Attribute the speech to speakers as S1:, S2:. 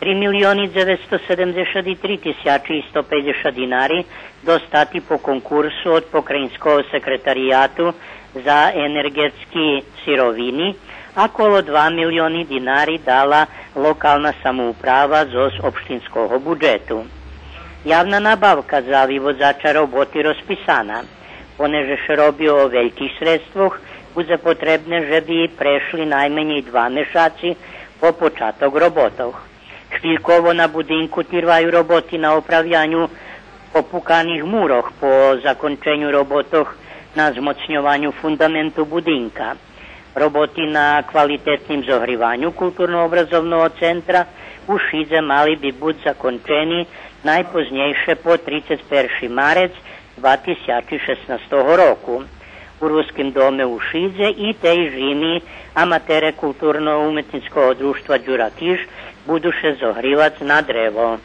S1: 3.973.150 dinari dostati po konkursu od pokrajinskog sekretarijatu za energetski sirovini, a okolo 2 milioni dinari dala lokalna samouprava z opštinskog budžetu. Javna nabavka za vyvozača roboti rozpisana. Poneže se robi o velikih sredstvoh, bude potrebne, že bi prešli najmanje 2 mešaci po počatok robotov. Špiljkovo na budinku trvaju roboti na opravljanju popukanih muroh po zakončenju robotov na zmocňovanju fundamentu budinka. Roboti na kvalitetnim zohrivanju kulturno-obrazovnog centra u Šidze mali bi bud zakončeni najpoznejše po 31. marec 2016. roku. U Ruskim dome u Šidze i tej žimi amatere kulturno-umetnickog društva Đura Kiš buduše zohrivac na drevo.